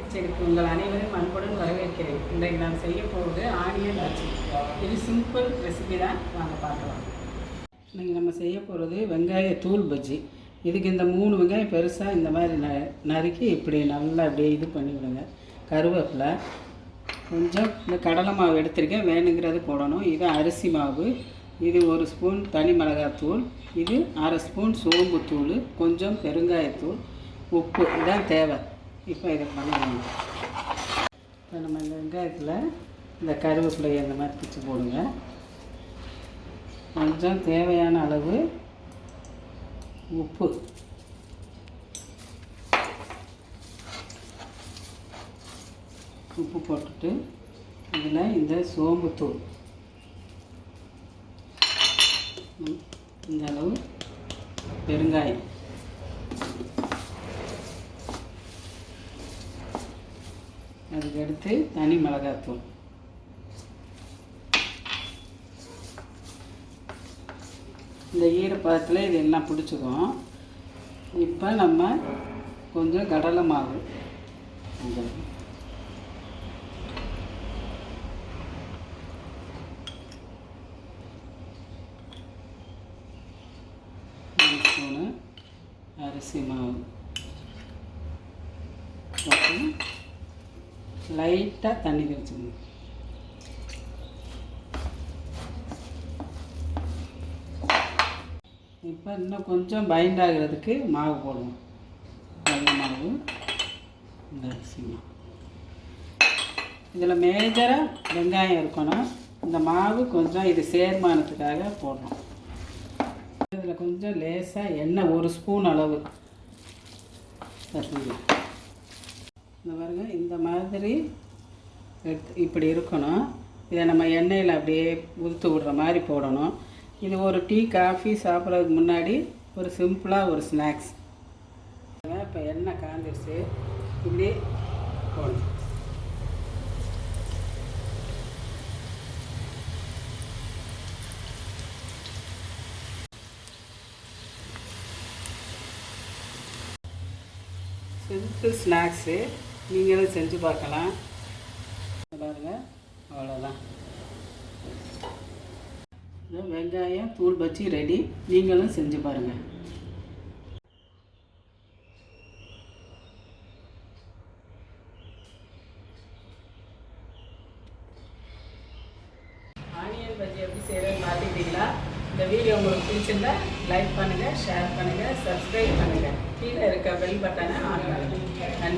கிச்சனுக்கு உங்கள் அனைவரும் அன்புடன் வரவேற்கிறேன். இன்றைக்கு நான் செய்ய போவது ஆனியன் பஜ்ஜி. இது சிம்பிள் ரெசிபி தான், வாங்க பார்க்கலாம். இன்றைக்கி நம்ம செய்ய போகிறது வெங்காய தூள் பஜ்ஜி. இதுக்கு இந்த 3 வெங்காயம் பெருசாக இந்த மாதிரி நறுக்கி இப்படி நல்லா அப்படியே இது பண்ணிவிடுங்க. கருவேப்பிலை, கொஞ்சம் இந்த கடலை மாவு எடுத்திருக்கேன், வேணுங்கிறது போடணும். இது அரிசி மாவு, இது 1 ஸ்பூன் தனி மிளகாத்தூள், இது அரை ஸ்பூன் சோம்புத்தூள், கொஞ்சம் பெருங்காயத்தூள், உப்பு, இதான் தேவை. இப்போ இதை பண்ணுவாங்க. இப்போ நம்ம இந்த வெங்காயத்தில் இந்த கருவேப்பிலையை அந்த மாதிரி பிச்சு போடுங்க. கொஞ்சம் தேவையான அளவு உப்பு, உப்பு போட்டுட்டு இதில் இந்த சோம்புத்தூள் இந்த அளவு, பெருங்காயம், அதுக்கடுத்து தனி மிளகாத்தூள், இந்த ஈரப்பதத்தில் இதெல்லாம் பிடிச்சிக்கும். இப்போ நம்ம கொஞ்சம் கடலை மாவு, ஸ்பூனு அரிசி மாவு போட்டு லைட்டாக தண்ணி தெளிச்சுக்கணும். இப்போ இன்னும் கொஞ்சம் பைண்ட் ஆகிறதுக்கு மாவு போடுவோம். கடலை மாவு, இந்த அரிசி மாவு. இதில் மேஜராக வெங்காயம் இருக்கணும். இந்த மாவு கொஞ்சம் இது சேர்மானத்துக்காக போடணும். இதில் கொஞ்சம் லேசாக எண்ணெய் 1 ஸ்பூன் அளவு தட்டுங்க. இந்த பாருங்க, இந்த மாதிரி இப்படி இருக்கணும். இதை நம்ம எண்ணெயில் அப்படியே உதுத்து விடுற மாதிரி போடணும். இது ஒரு டீ காஃபி சாப்பிட்றதுக்கு முன்னாடி ஒரு சிம்பிளாக ஒரு ஸ்நாக்ஸ். இப்போ எண்ணெய் காஞ்சிருச்சு, இப்படி போடணும். சிம்பிள் ஸ்நாக்ஸு, நீங்களும் செஞ்சு பார்க்கலாம். பாருங்க, அவ்வளோதான். வெங்காயம் தூள் பஜ்ஜி ரெடி. நீங்களும் செஞ்சு பாருங்கள். ஆனியன் பஜ்ஜி எப்படி செய்கிறேன்னு பார்த்துக்கிட்டீங்களா? இந்த வீடியோ உங்களுக்கு பிடிச்சிருந்தா லைக் பண்ணுங்கள், ஷேர் பண்ணுங்கள், சப்ஸ்கிரைப் பண்ணுங்கள். கீழே இருக்க பெல் பட்டனை ஆன் பண்ணுங்கள். நன்றி.